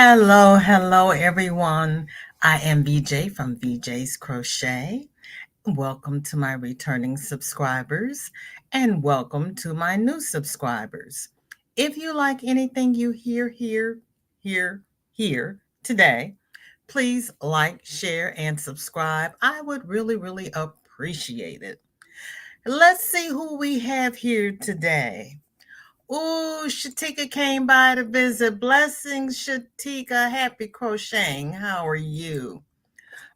Hello, everyone. I am VJ from VJ's Crochet. Welcome to my returning subscribers and welcome to my new subscribers. If you like anything you hear today, please like, share, and subscribe. I would really appreciate it. Let's see who we have here today. Ooh, Shatika came by to visit. Blessings, Shatika. Happy crocheting. How are you?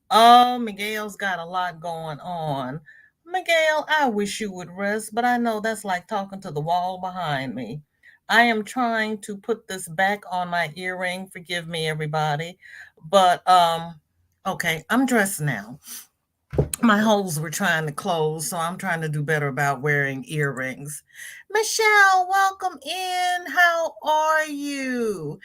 Oh, Miguel's got a lot going on. Miguel, I wish you would rest, but I know that's like talking to the wall behind me. I am trying to put this back on my earring. Forgive me, everybody. But okay, I'm dressed now. My holes were trying to close, so I'm trying to do better about wearing earrings. Michelle, welcome in. How are you?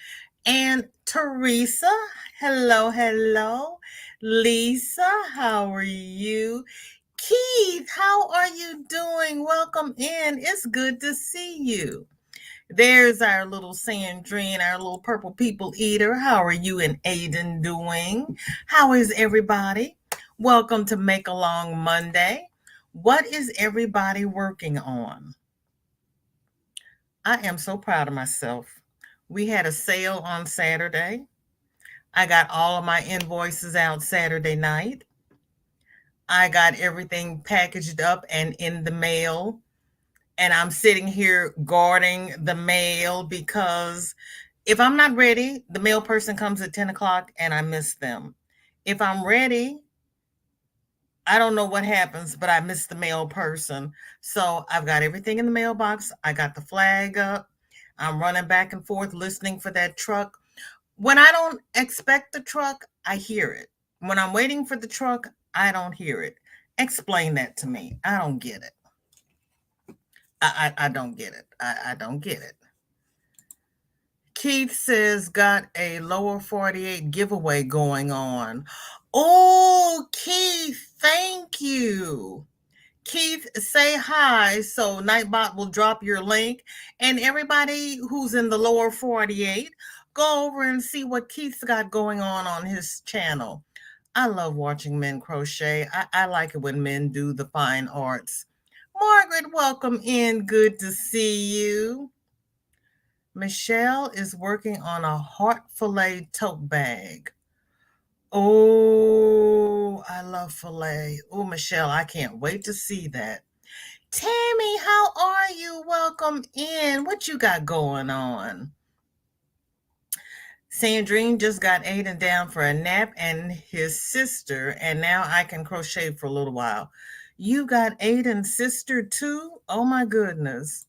And Teresa, hello. Lisa, how are you? Keith, how are you doing? Welcome in. It's good to see you. There's our little Sandrine, our little purple people eater. How are you and Aiden doing? How is everybody? Welcome to Make Along Monday. What is everybody working on? I am so proud of myself. We had a sale on Saturday. I got all of my invoices out Saturday night. I got everything packaged up and in the mail. And I'm sitting here guarding the mail because if I'm not ready, the mail person comes at 10 o'clock and I miss them. If I'm ready, I don't know what happens, but I miss the mail person. So I've got everything in the mailbox. I got the flag up. I'm running back and forth listening for that truck. When I don't expect the truck, I hear it. When I'm waiting for the truck, I don't hear it. Explain that to me. I don't get it. I don't get it. I don't get it. Keith says got a lower 48 giveaway going on. Oh, Keith, thank you. Keith, say hi so Nightbot will drop your link. And everybody who's in the lower 48, go over and see what Keith's got going on his channel. I love watching men crochet. I like it when men do the fine arts. Margaret, welcome in. Good to see you. Michelle is working on a heart fillet tote bag. Oh, I love fillet. Oh, Michelle, I can't wait to see that. Tammy, how are you? Welcome in. What you got going on? Sandrine just got Aiden down for a nap and his sister, and now I can crochet for a little while. You got Aiden's sister too? Oh my goodness.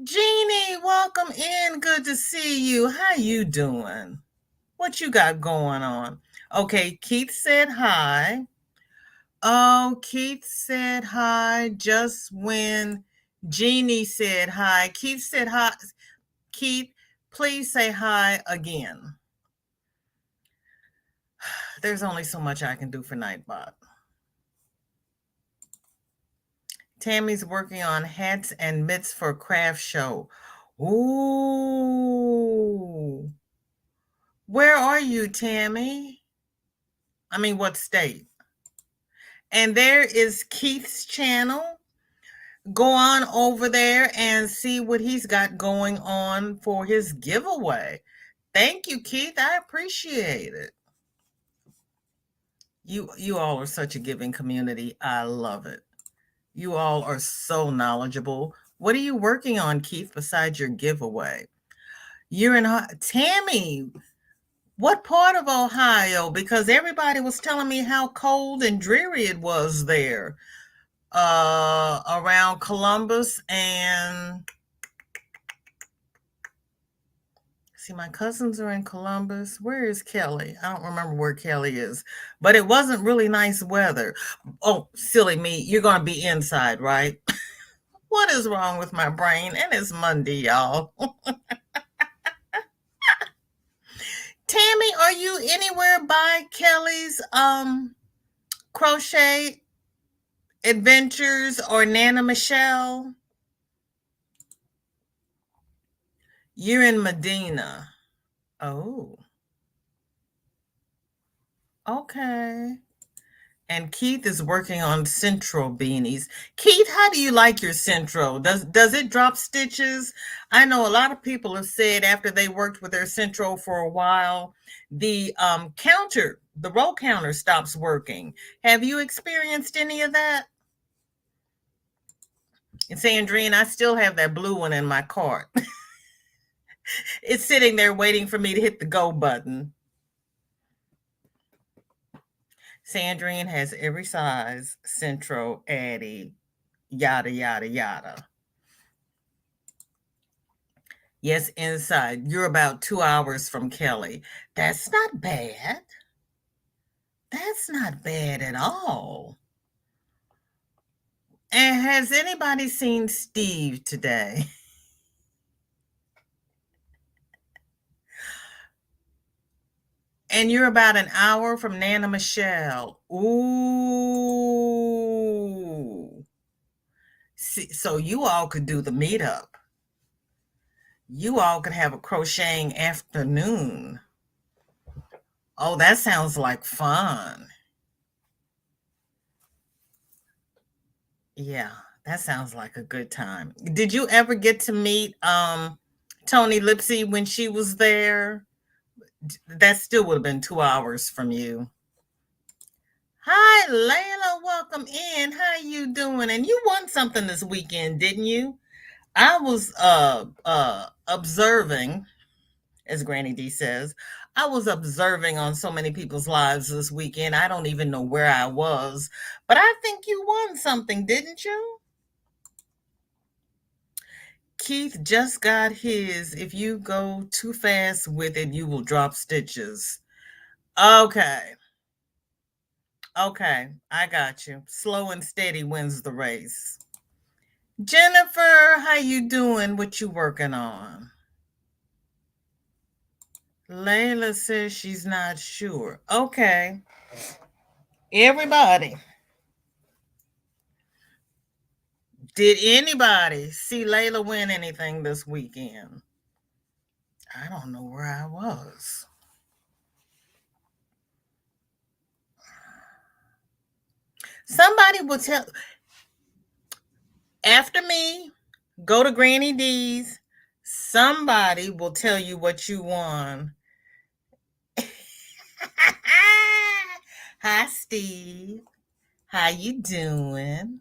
Jeannie, welcome in. Good to see you. How you doing? What you got going on? Okay, Keith said hi. Oh, Keith said hi just when Jeannie said hi. Keith said hi. Keith, please say hi again. There's only so much I can do for Nightbot. Tammy's working on hats and mitts for craft show. Ooh. Where are you, Tammy? I mean, what state? And there is Keith's channel. Go on over there and see what he's got going on for his giveaway. Thank you, Keith. I appreciate it. You all are such a giving community. I love it. You all are so knowledgeable. What are you working on, Keith, besides your giveaway? You're in Tammy. What part of Ohio? Because everybody was telling me how cold and dreary it was there. Around Columbus and see, my cousins are in Columbus. Where is Kelly? I don't remember where Kelly is, but it wasn't really nice weather. Oh, silly me. You're going to be inside, right? What is wrong with my brain? And it's Monday, y'all. Tammy, are you anywhere by Kelly's crochet adventures or Nana Michelle? You're in Medina. Oh. Okay. And Keith is working on Central beanies. Keith, how do you like your Central? Does it drop stitches? I know a lot of people have said after they worked with their Central for a while, the counter, the roll counter stops working. Have you experienced any of that? And Sandrine, I still have that blue one in my cart. It's sitting there waiting for me to hit the go button. Sandrine has every size, Central, Addie, yada, yada, yada. Yes, inside. You're about 2 hours from Kelly. That's not bad. That's not bad at all. And has anybody seen Steve today? And you're about an hour from Nana Michelle. Ooh. See, so you all could do the meetup. You all could have a crocheting afternoon. Oh, that sounds like fun. Yeah, that sounds like a good time. Did you ever get to meet Tony Lipsy when she was there? That still would have been 2 hours from you. Hi, Layla. Welcome in. How you doing? And you won something this weekend, didn't you? I was observing, as Granny D says, I was observing on so many people's lives this weekend. I don't even know where I was, but I think you won something, didn't you? Keith just got his. If you go too fast with it, you will drop stitches. Okay. Okay. I got you. Slow and steady wins the race. Jennifer, how you doing? What you working on? Layla says she's not sure. Okay. Everybody. Did anybody see Layla win anything this weekend? I don't know where I was. Somebody will tell. After me, go to Granny D's. Somebody will tell you what you won. Hi, Steve. How you doing?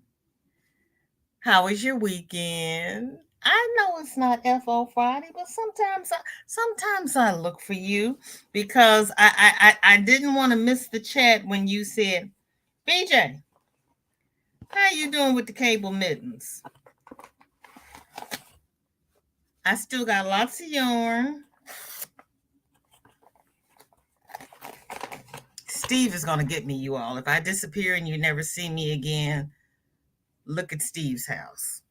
How was your weekend? I know it's not FO Friday, but sometimes I look for you because I didn't want to miss the chat when you said, BJ, how you doing with the cable mittens? I still got lots of yarn. Steve is going to get me, you all. If I disappear and you never see me again, look at Steve's house.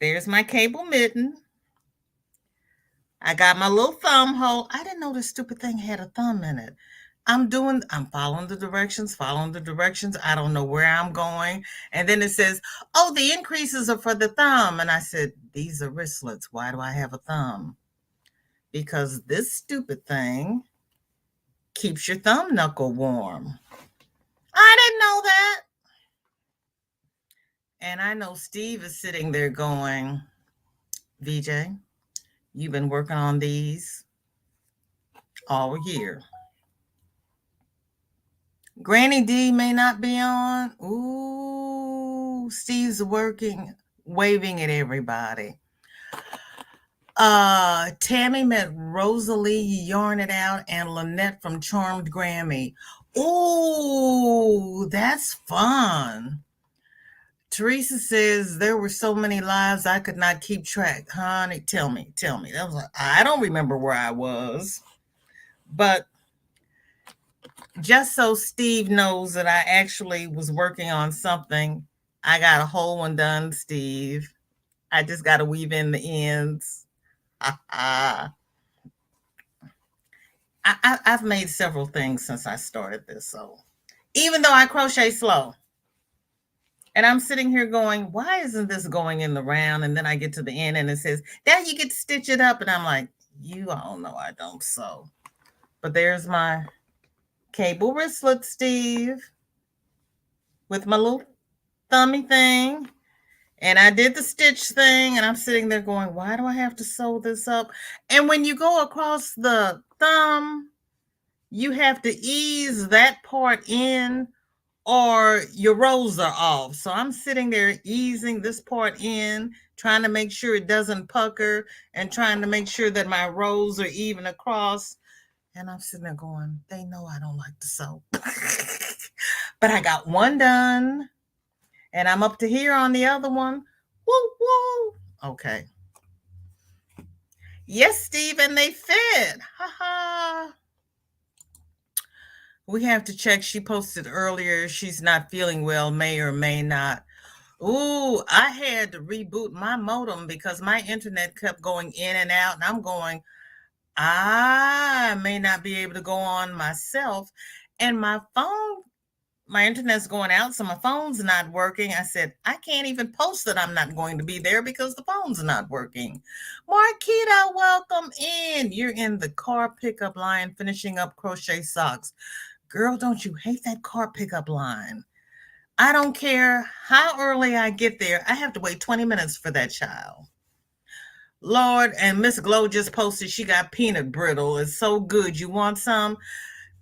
There's my cable mitten. I got my little thumb hole. I didn't know this stupid thing had a thumb in it. I'm following the directions, I don't know where I'm going. And then it says, oh, the increases are for the thumb. And I said, these are wristlets. Why do I have a thumb? Because this stupid thing keeps your thumb knuckle warm. I didn't know that. And I know Steve is sitting there going, VJ, you've been working on these all year. Granny D may not be on. Ooh, Steve's working, waving at everybody. Tammy met Rosalie Yarn It Out and Lynette from Charmed Grammy. Ooh, that's fun. Teresa says there were so many lives I could not keep track. Honey, tell me. That was I don't remember where I was. But just so Steve knows that I actually was working on something, I got a whole one done, Steve. I just got to weave in the ends. I've made several things since I started this. So even though I crochet slow, and I'm sitting here going, why isn't this going in the round? And then I get to the end and it says, now you get to stitch it up. And I'm like, you all know I don't sew. But there's my Cable wristlet, Steve, with my little thummy thing. And I did the stitch thing, and I'm sitting there going, why do I have to sew this up? And when you go across the thumb, you have to ease that part in or your rows are off. So I'm sitting there easing this part in, trying to make sure it doesn't pucker and trying to make sure that my rows are even across. And I'm sitting there going, they know I don't like to sew. But I got one done and I'm up to here on the other one. Woo, woo. Okay. Yes, Steve, and they fit. Ha ha. We have to check. She posted earlier she's not feeling well, may or may not. Ooh, I had to reboot my modem because my internet kept going in and out, and I'm going, I may not be able to go on myself. And my internet's going out, so my phone's not working. I said, I can't even post that I'm not going to be there because the phone's not working. Marquita, welcome in. You're in the car pickup line finishing up crochet socks. Girl, don't you hate that car pickup line? I don't care how early I get there. I have to wait 20 minutes for that child. Lord, and Miss Glow just posted she got peanut brittle. It's so good. You want some?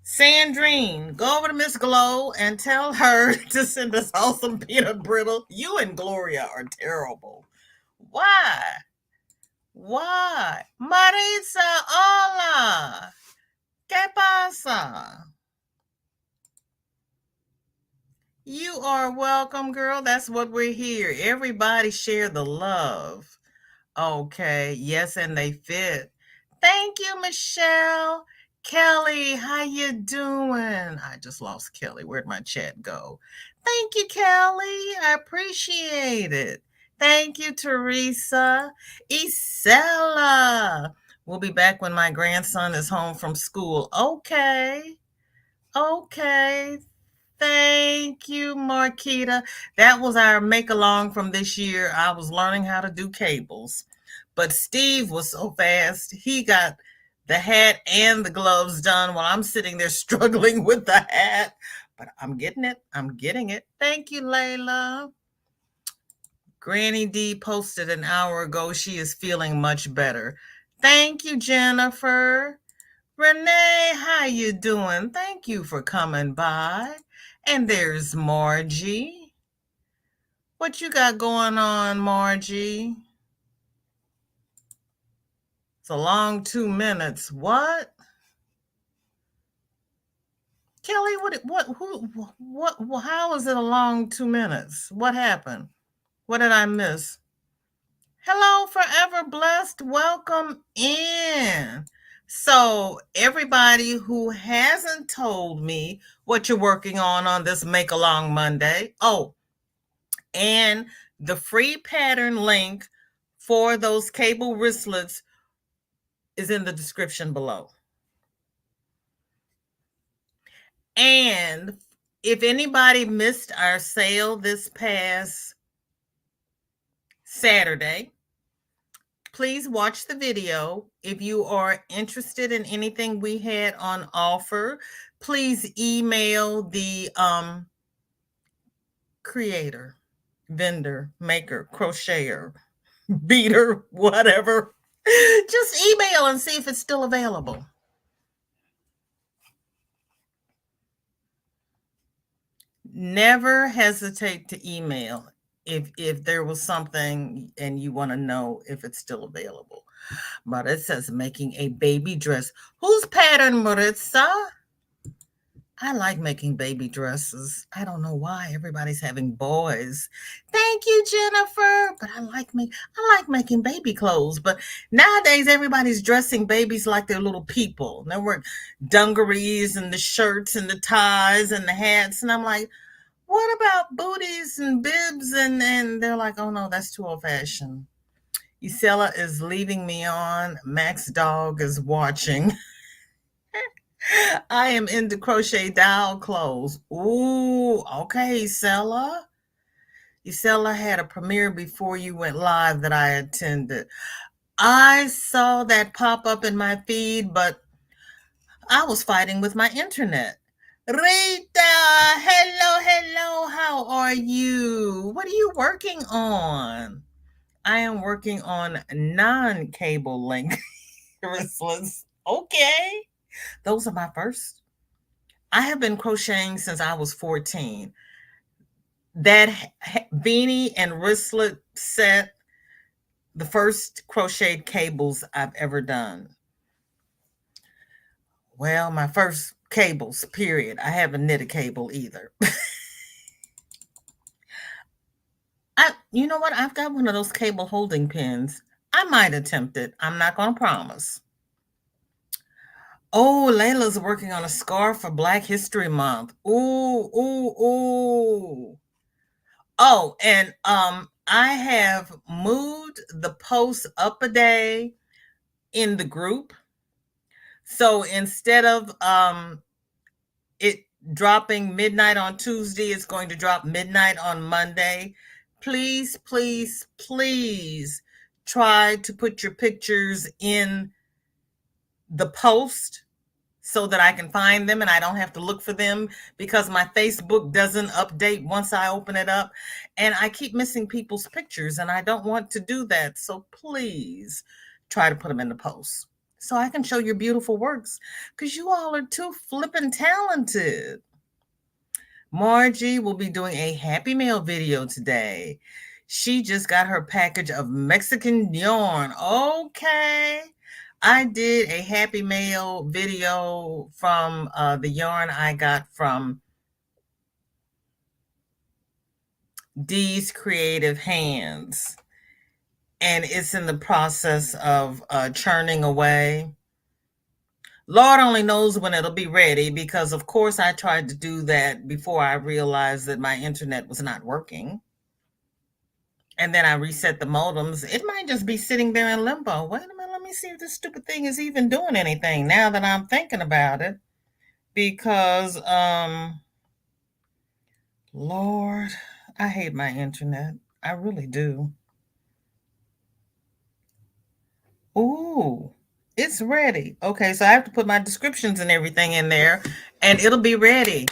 Sandrine, go over to Miss Glow and tell her to send us all some peanut brittle. You and Gloria are terrible. Why? Why? Maritza, hola. ¿Qué pasa? You are welcome, girl. That's what we're here. Everybody share the love. Okay. Yes, and they fit. Thank you, Michelle. Kelly, how you doing? I just lost Kelly. Where'd my chat go? Thank you, Kelly. I appreciate it. Thank you, Teresa. Isella. We'll be back when my grandson is home from school. Okay. Okay. Thank you, Marquita. That was our make along from this year. I was learning how to do cables. But Steve was so fast. He got the hat and the gloves done while I'm sitting there struggling with the hat. But I'm getting it. I'm getting it. Thank you, Layla. Granny D posted an hour ago. She is feeling much better. Thank you, Jennifer. Renee, how you doing? Thank you for coming by. And there's Margie. What you got going on, Margie? It's a long 2 minutes. What? Kelly, how is it a long 2 minutes? What happened? What did I miss? Hello, Forever Blessed. Welcome in. So, everybody who hasn't told me what you're working on this Make Along Monday. Oh, and the free pattern link for those cable wristlets is in the description below. And if anybody missed our sale this past Saturday, please watch the video. If you are interested in anything we had on offer, please email the creator, vendor, maker, crocheter, beater, whatever. Just email and see if it's still available. Never hesitate to email if there was something and you want to know if it's still available. But it says making a baby dress. Whose pattern, Maritza? I like making baby dresses. I don't know why everybody's having boys. Thank you, Jennifer. But I like making baby clothes. But nowadays everybody's dressing babies like they're little people. They wear dungarees and the shirts and the ties and the hats. And I'm like, what about booties and bibs? And they're like, oh no, that's too old fashioned. Isela is leaving me on. Max dog is watching. I am into crochet doll clothes. Ooh, okay, Isela. Isela had a premiere before you went live that I attended. I saw that pop up in my feed, but I was fighting with my internet. Rita, hello, hello. How are you? What are you working on? I am working on non-cable link wristlets. Okay. Those are my first. I have been crocheting since I was 14. That beanie and wristlet set, the first crocheted cables I've ever done. Well, my first cables, period. I haven't knit a cable either. You know what? I've got one of those cable holding pins. I might attempt it. I'm not going to promise. Oh, Layla's working on a scarf for Black History Month. Ooh, ooh, ooh. Oh, and I have moved the post up a day in the group. So instead of it dropping midnight on Tuesday, it's going to drop midnight on Monday. Please, please, please try to put your pictures in the post so that I can find them and I don't have to look for them, because my Facebook doesn't update once I open it up. And I keep missing people's pictures and I don't want to do that. So please try to put them in the post so I can show your beautiful works, because you all are too flippin' talented. Margie will be doing a Happy Mail video today. She just got her package of Mexican yarn. Okay. I did a Happy Mail video from the yarn I got from Dee's Creative Hands. And it's in the process of churning away. Lord only knows when it'll be ready, because of course I tried to do that before I realized that my internet was not working. And then I reset the modems. It might just be sitting there in limbo. Wait a minute, let me see if this stupid thing is even doing anything now that I'm thinking about it. Because Lord, I hate my internet. I really do. Ooh, it's ready. Okay, so I have to put my descriptions and everything in there and it'll be ready.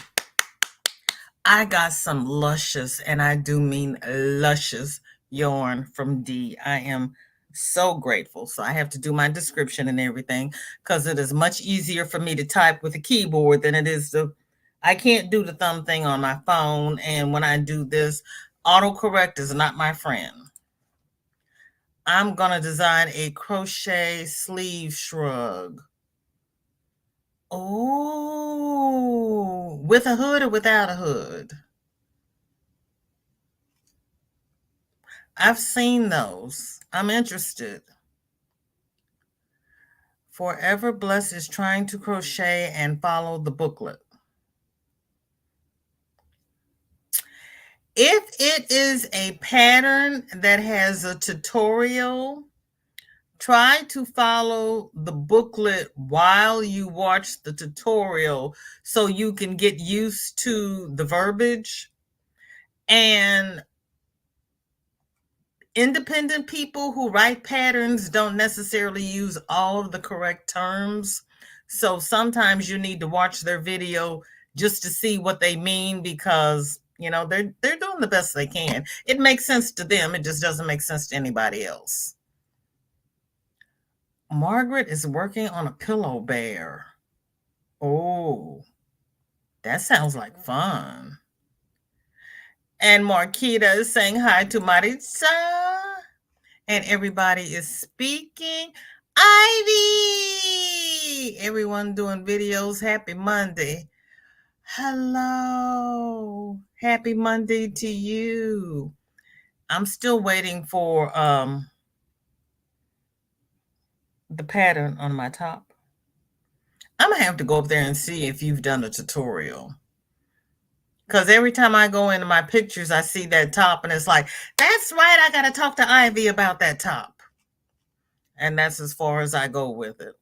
I got some luscious, and I do mean luscious, yarn from Dee. I am so grateful. So I have to do my description and everything because it is much easier for me to type with a keyboard than it is to. I can't do the thumb thing on my phone, and when I do this, autocorrect is not my friend. I'm going to design a crochet sleeve shrug. Oh, with a hood or without a hood? I've seen those. I'm interested. Forever Blessed is trying to crochet and follow the booklet. If it is a pattern that has a tutorial, try to follow the booklet while you watch the tutorial so you can get used to the verbiage. And independent people who write patterns don't necessarily use all of the correct terms. So sometimes you need to watch their video just to see what they mean, because they're doing the best they can. It makes sense to them. It just doesn't make sense to anybody else. Margaret is working on a pillow bear. Oh, that sounds like fun. And Marquita is saying hi to Maritza. And everybody is speaking. Ivy! Everyone doing videos. Happy Monday. Hello. Happy Monday to you. I'm still waiting for the pattern on my top. I'm going to have to go up there and see if you've done a tutorial. Because every time I go into my pictures, I see that top and it's like, that's right, I got to talk to Ivy about that top. And that's as far as I go with it.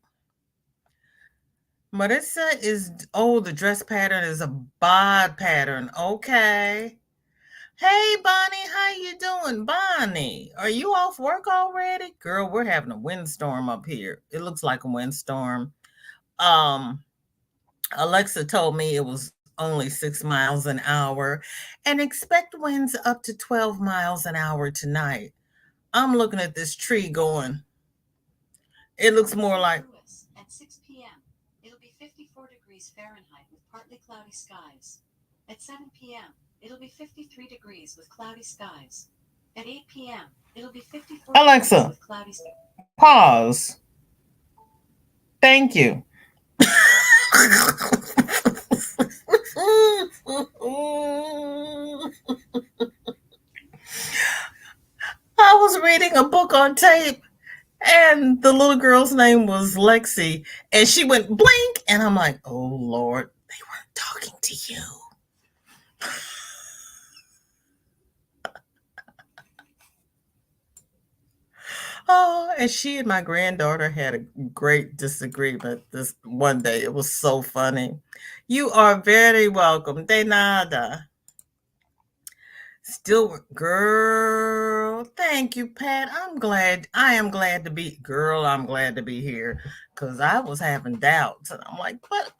Marissa is, the dress pattern is a bod pattern. Okay. Hey, Bonnie, how you doing? Bonnie, are you off work already? Girl, we're having a windstorm up here. It looks like a windstorm. Alexa told me it was only 6 miles an hour, and expect winds up to 12 miles an hour tonight. I'm looking at this tree going, it looks more like. At 6 p.m., it'll be 54 degrees Fahrenheit with partly cloudy skies. At 7 p.m., it'll be 53 degrees with cloudy skies. At 8 p.m., it'll be 54 degrees Alexa, with cloudy skies. pause. Thank you. I was reading a book on tape, and the little girl's name was Lexi, and she went blink, and I'm like, oh Lord, they weren't talking to you. Oh, and she and my granddaughter had a great disagreement this one day. It was so funny. You are very welcome. De nada. Still, girl. Thank you, Pat. I'm glad. I am glad to be, girl. I'm glad to be here because I was having doubts, and I'm like, but.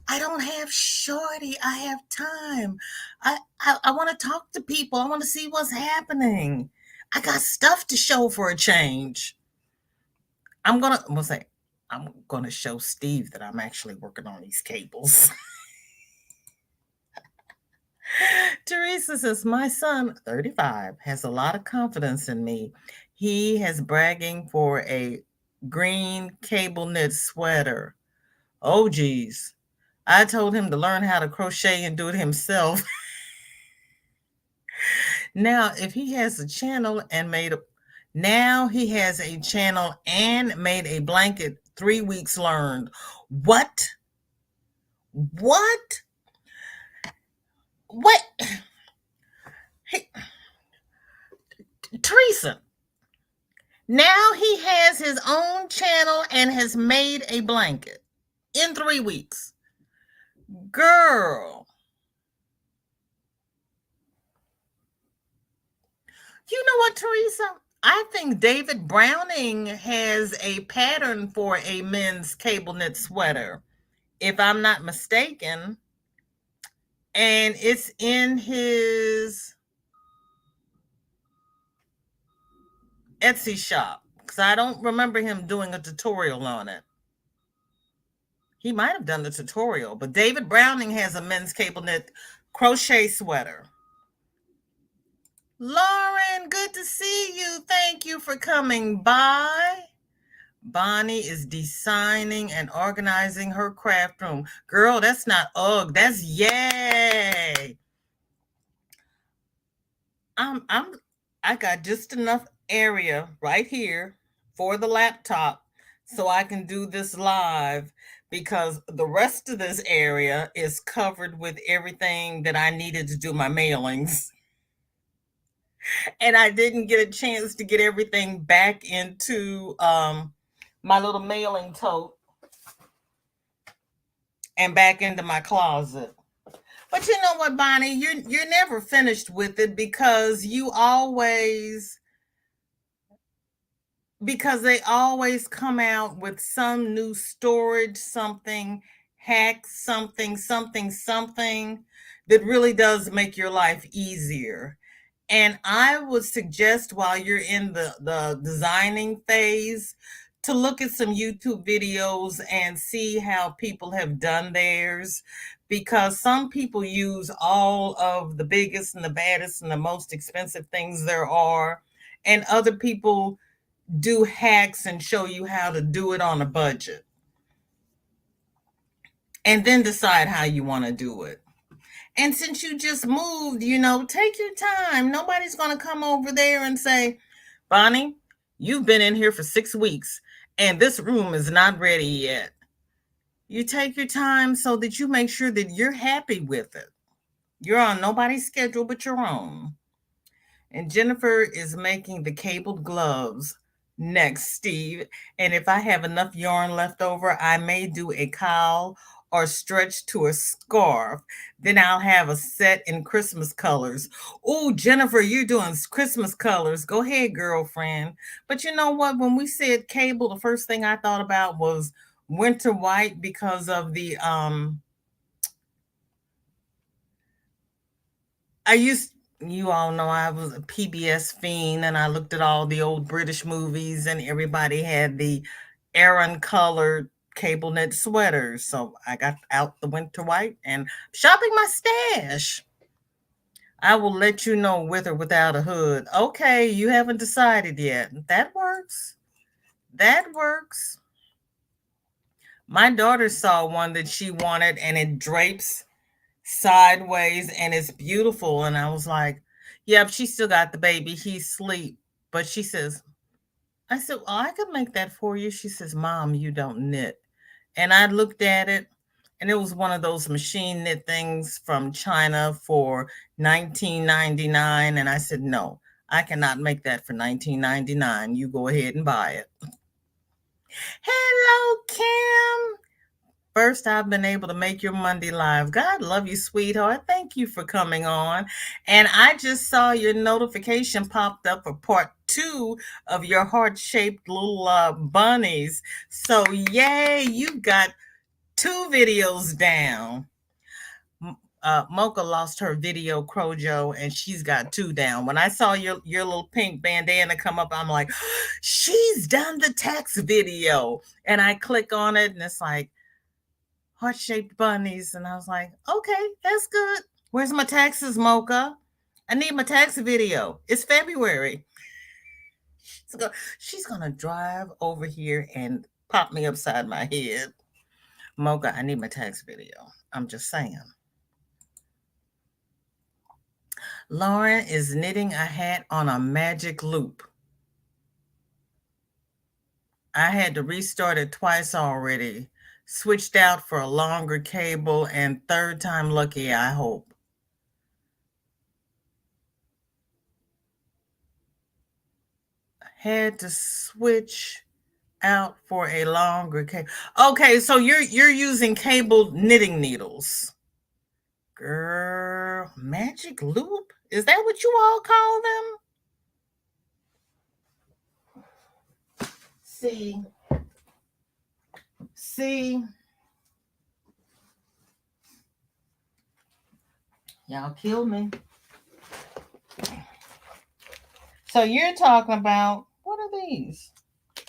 I don't have Shorty. I have time. I want to talk to people. I want to see what's happening. I got stuff to show for a change. I'm gonna say I'm gonna show Steve that I'm actually working on these cables. Teresa says, my son, 35, has a lot of confidence in me. He has bragging for a green cable knit sweater. Oh, geez. I told him to learn how to crochet and do it himself. Now, if he has a channel and made a now he has a channel and made a blanket 3 weeks learned. What? What? What? Hey, Teresa, now he has his own channel and has made a blanket in 3 weeks. Girl, you know what, Teresa? I think David Browning has a pattern for a men's cable knit sweater, if I'm not mistaken. And it's in his Etsy shop because I don't remember him doing a tutorial on it. He might have done the tutorial, but David Browning has a men's cable knit crochet sweater. Lauren, good to see you. Thank you for coming by. Bonnie is designing and organizing her craft room. Girl, that's not ugh, that's yay. I'm I got just enough area right here for the laptop so I can do this live because the rest of this area is covered with everything that I needed to do my mailings. And I didn't get a chance to get everything back into my little mailing tote and back into my closet. But you know what, Bonnie, you're never finished with it because they always come out with some new storage something, hack something that really does make your life easier. And I would suggest while you're in the designing phase to look at some YouTube videos and see how people have done theirs because some people use all of the biggest and the baddest and the most expensive things there are, and other people do hacks and show you how to do it on a budget and then decide how you want to do it. And since you just moved, take your time. Nobody's going to come over there and say, Bonnie, you've been in here for 6 weeks and this room is not ready yet. You take your time so that you make sure that you're happy with it. You're on nobody's schedule but your own. And Jennifer is making the cabled gloves next, Steve. And if I have enough yarn left over, I may do a cowl or stretch to a scarf. Then I'll have a set in Christmas colors. Oh, Jennifer, you're doing Christmas colors. Go ahead, girlfriend. But you know what? When we said cable, the first thing I thought about was winter white because of the I used you all know I was a PBS fiend and I looked at all the old British movies and everybody had the Aran colored cable knit sweaters. So I got out the winter white and shopping my stash. I will let you know with or without a hood. Okay, you haven't decided yet. That works. That works. My daughter saw one that she wanted and it drapes sideways and it's beautiful. And I was like, yep, she still got the baby. He's asleep. But she says, I said, well, I could make that for you. She says, Mom, you don't knit. And I looked at it and it was one of those machine knit things from China for 1999. And I said, no, I cannot make that for 1999. You go ahead and buy it. Hello, Kim. First, I've been able to make your Monday live. God love you, sweetheart. Thank you for coming on. And I just saw your notification popped up for part two of your heart shaped little bunnies. So, yay, you got two videos down. Mocha lost her video Crojo and she's got two down. When I saw your little pink bandana come up, I'm like, she's done the text video. And I click on it and it's like, heart-shaped bunnies. And I was like, okay, that's good. Where's my taxes, Mocha? I need my tax video. It's February. She's gonna drive over here and pop me upside my head. Mocha, I need my tax video. I'm just saying. Lauren is knitting a hat on a magic loop. I had to restart it twice already. Switched out for a longer cable and third time lucky, I hope. Had to switch out for a longer cable. Okay, so you're using cable knitting needles. Girl, magic loop? Is that what you all call them? See, y'all kill me. So you're talking about what are these?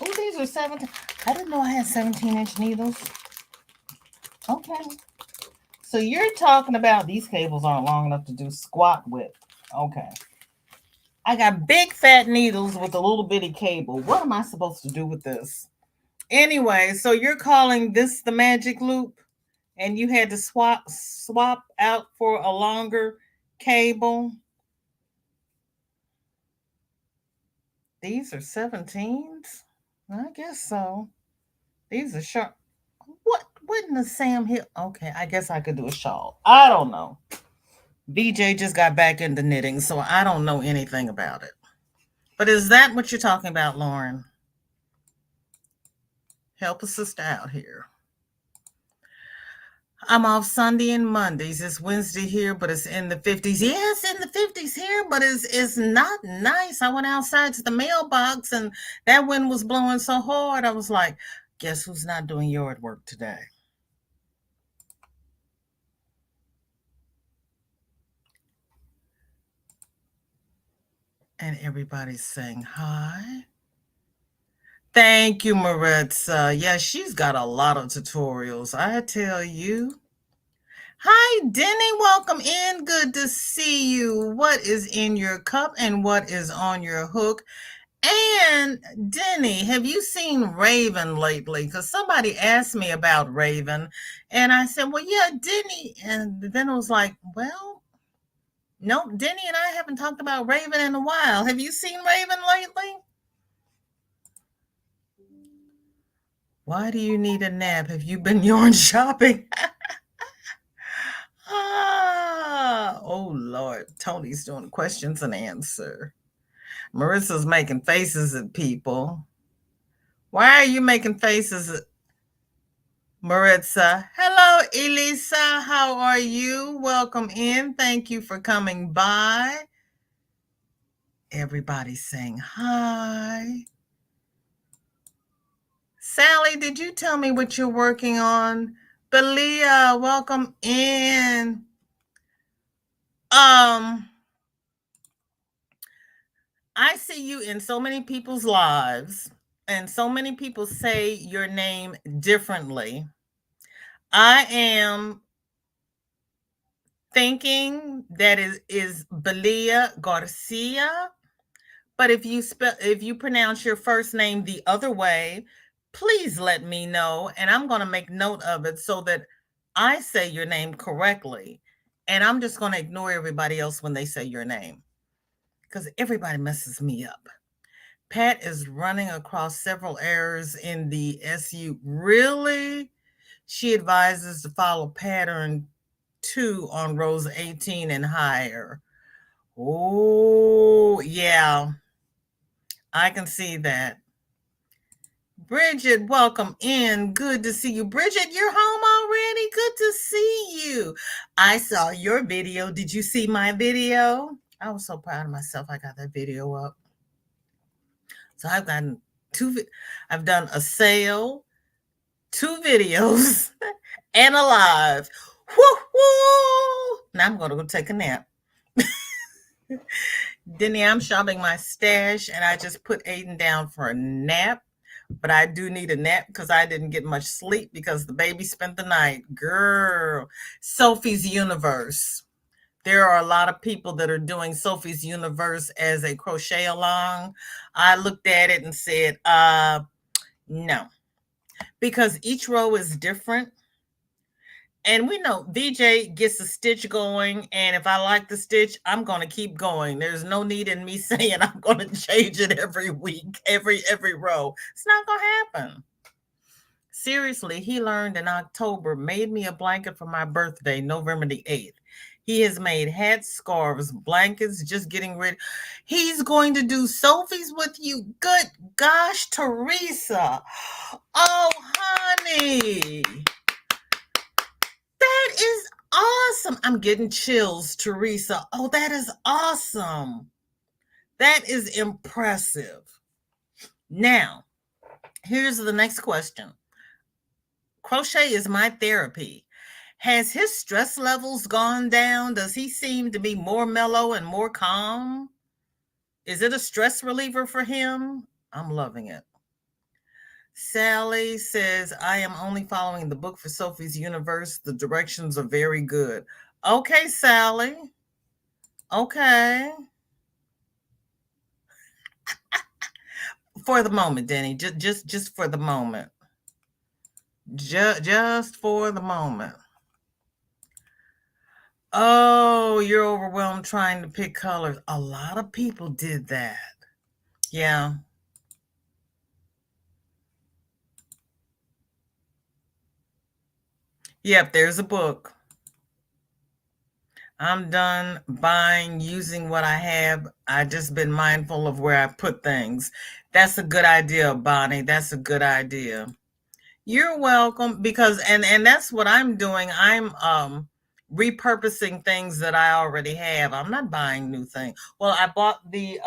Oh, these are 17. I didn't know I had 17-inch needles. Okay. So you're talking about these cables aren't long enough to do squat with. Okay. I got big fat needles with a little bitty cable. What am I supposed to do with this? Anyway, so you're calling this the magic loop and you had to swap out for a longer cable. These are 17s? I guess so. These are sharp. What in the Sam Hill? Okay, I guess I could do a shawl. I don't know. VJ just got back into knitting, so I don't know anything about it. But is that what you're talking about, Lauren? Help a sister out here. I'm off Sunday and Mondays. It's Wednesday here, but it's in the 50s. Yeah, it's in the 50s here, but it's not nice. I went outside to the mailbox and that wind was blowing so hard. I was like, guess who's not doing yard work today? And everybody's saying hi. Thank you, Maritza. Yeah, she's got a lot of tutorials. I tell you. Hi, Denny. Welcome in. Good to see you. What is in your cup and what is on your hook? And Denny, have you seen Raven lately? Because somebody asked me about Raven. And I said, well, yeah, Denny. And then it was like, well, no, Denny and I haven't talked about Raven in a while. Have you seen Raven lately? Why do you need a nap? Have you been yarn shopping? Oh, Lord. Tony's doing questions and answer. Marissa's making faces at people. Why are you making faces at Maritza? Hello, Elisa. How are you? Welcome in. Thank you for coming by. Everybody's saying hi. Sally, did you tell me what you're working on? Belia, welcome in. I see you in so many people's lives, and so many people say your name differently. I am thinking that is Belia Garcia. But if you pronounce your first name the other way, please let me know, and I'm going to make note of it so that I say your name correctly. And I'm just going to ignore everybody else when they say your name because everybody messes me up. Pat is running across several errors in the SU. Really? She advises to follow pattern 2 on rows 18 and higher. Oh, yeah. I can see that. Bridget, welcome in. Good to see you. Bridget, you're home already? Good to see you. I saw your video. Did you see my video? I was so proud of myself. I got that video up. So I've gotten I've done a sale, 2 videos, and a live. Woo woo! Now I'm going to go take a nap. Denny, I'm shopping my stash, and I just put Aiden down for a nap. But I do need a nap because I didn't get much sleep because the baby spent the night. Girl, Sophie's Universe. There are a lot of people that are doing Sophie's Universe as a crochet along. I looked at it and said, no, because each row is different. And we know VJ gets a stitch going, and if I like the stitch, I'm going to keep going. There's no need in me saying I'm going to change it every week, every row. It's not going to happen. Seriously, he learned in October, made me a blanket for my birthday, November the 8th. He has made hats, scarves, blankets, just getting ready. He's going to do Sophie's with you. Good gosh, Teresa. Oh, honey. That is awesome. I'm getting chills, Teresa. Oh, that is awesome. That is impressive. Now, here's the next question. Crochet is my therapy. Has his stress levels gone down? Does he seem to be more mellow and more calm? Is it a stress reliever for him? I'm loving it. Sally says, I am only following the book for Sophie's Universe. The directions are very good. Okay, Sally. Okay. For the moment, Denny. Just for the moment. Just for the moment. Oh, you're overwhelmed trying to pick colors. A lot of people did that. Yeah. Yep, there's a book. I'm done buying, using what I have. I just been mindful of where I put things. That's a good idea, Bonnie. That's a good idea. You're welcome because and that's what I'm doing. I'm repurposing things that I already have. I'm not buying new things. Well, I bought the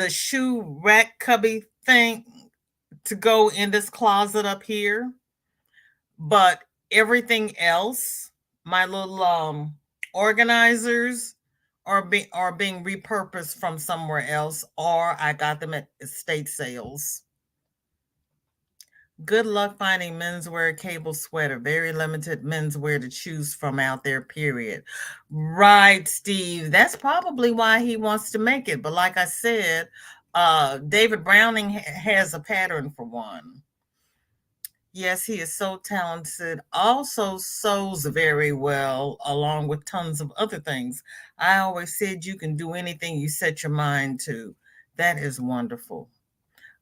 shoe rack cubby thing to go in this closet up here, but everything else, my little organizers are being repurposed from somewhere else, or I got them at estate sales. Good luck finding menswear cable sweater. Very limited menswear to choose from out there, period. Right, Steve. That's probably why he wants to make it. But like I said, David Browning has a pattern for one. Yes, he is so talented. Also sews very well, along with tons of other things. I always said you can do anything you set your mind to. That is wonderful.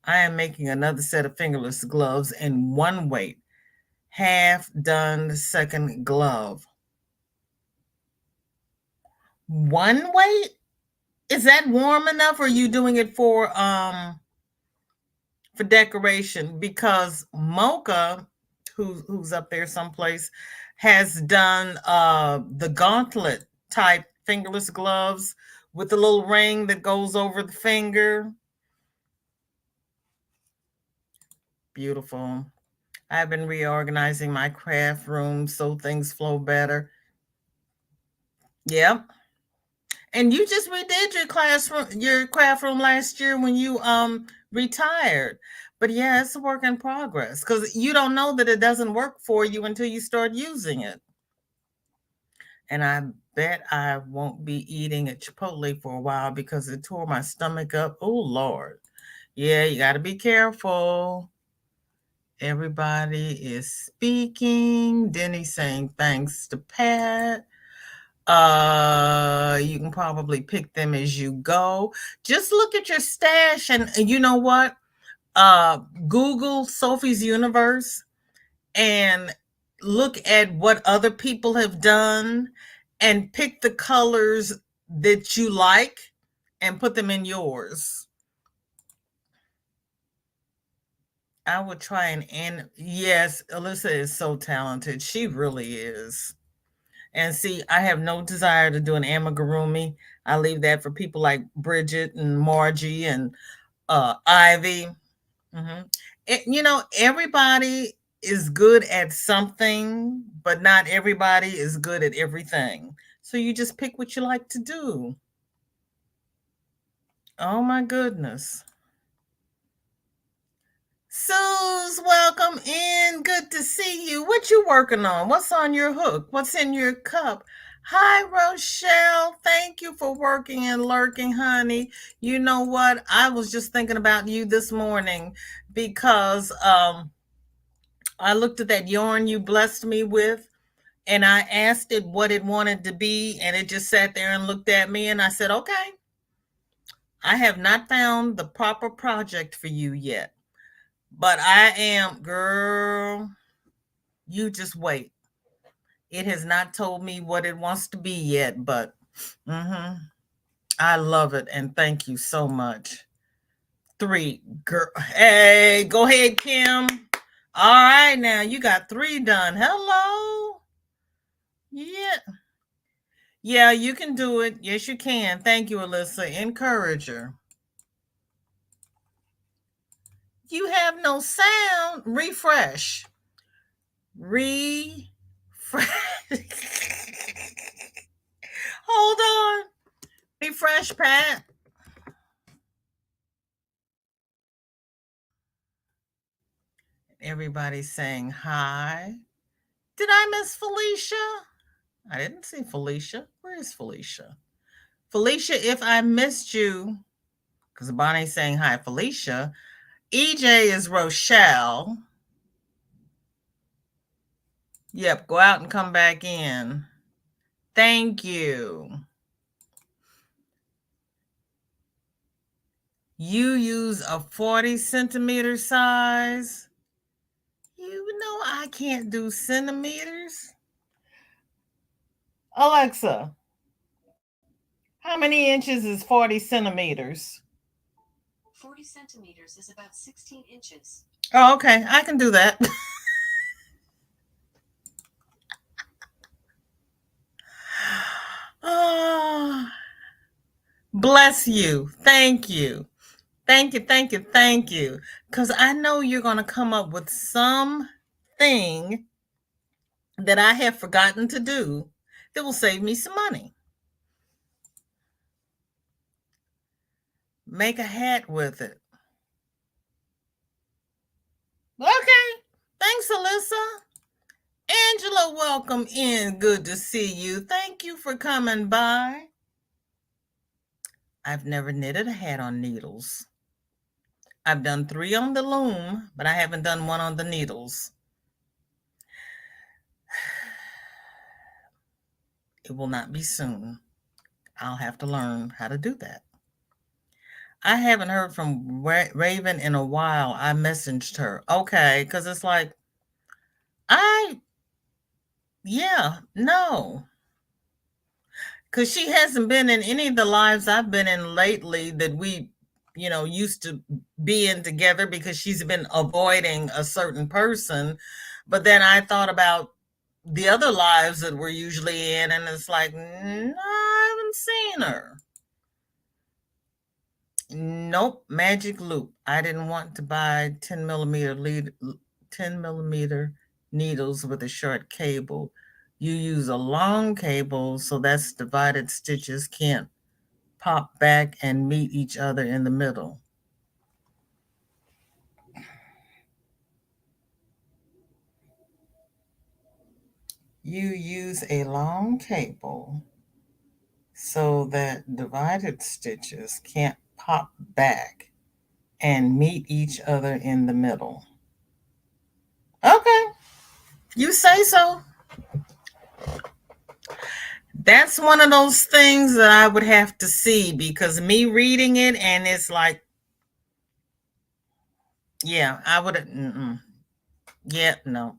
I am making another set of fingerless gloves in one weight. Half done the second glove. One weight? Is that warm enough or are you doing it for decoration? Because Mocha, who's up there someplace, has done the gauntlet type fingerless gloves with the little ring that goes over the finger. Beautiful. I've been reorganizing my craft room so things flow better. Yep. And you just redid your craft room last year when you retired. But yeah, it's a work in progress because you don't know that it doesn't work for you until you start using it. And I bet I won't be eating at Chipotle for a while because it tore my stomach up. Oh Lord. Yeah, you got to be careful. Everybody is speaking. Denny saying thanks to Pat. You can probably pick them as you go. Just look at your stash, and you know what? Uh, Google Sophie's Universe and look at what other people have done, and pick the colors that you like and put them in yours. I would try and yes, Alyssa is so talented. She really is. And see, I have no desire to do an amigurumi. I leave that for people like Bridget and Margie and Ivy. hmm everybody is good at something, but not everybody is good at everything. So you just pick what you like to do. Oh my goodness. Suze, welcome in. Good to see you. What you working on? What's on your hook? What's in your cup? Hi, Rochelle. Thank you for working and lurking, honey. You know what? I was just thinking about you this morning because I looked at that yarn you blessed me with and I asked it what it wanted to be, and it just sat there and looked at me, and I said, okay, I have not found the proper project for you yet. But I am, girl, you just wait. It has not told me what it wants to be yet, but I love it and thank you so much. Three, girl. Hey, go ahead, Kim. All right, now you got three done. Hello. Yeah. Yeah, you can do it. Yes, you can. Thank you, Alyssa. Encourage her. You have no sound. Refresh. Refresh. Hold on. Refresh, Pat. Everybody's saying hi. Did I miss Felicia? I didn't see Felicia. Where is Felicia? Felicia, if I missed you, because Bonnie's saying hi, Felicia. EJ is Rochelle. Yep, go out and come back in. Thank you. You use a 40 centimeter size. You know I can't do centimeters. Alexa, how many inches is 40 centimeters? 40 centimeters is about 16 inches. Oh, okay. I can do that. Oh, bless you. Thank you. Thank you. Thank you. Thank you. Because I know you're going to come up with something that I have forgotten to do that will save me some money. Make a hat with it. Okay. Thanks, Alyssa. Angela, welcome in. Good to see you. Thank you for coming by. I've never knitted a hat on needles. I've done 3 on the loom, but I haven't done one on the needles. It will not be soon. I'll have to learn how to do that. I haven't heard from Raven in a while. I messaged her. Okay, because it's like, I, yeah, no. Because she hasn't been in any of the lives I've been in lately that we, used to be in together because she's been avoiding a certain person. But then I thought about the other lives that we're usually in, and it's like, no, I haven't seen her. Nope, magic loop. I didn't want to buy 10 millimeter needles with a short cable. You use a long cable, so that's divided stitches can't pop back and meet each other in the middle. You use a long cable so that divided stitches can't pop back and meet each other in the middle. Okay, you say so. That's one of those things that I would have to see because me reading it and it's like, yeah, I would. Yeah, no.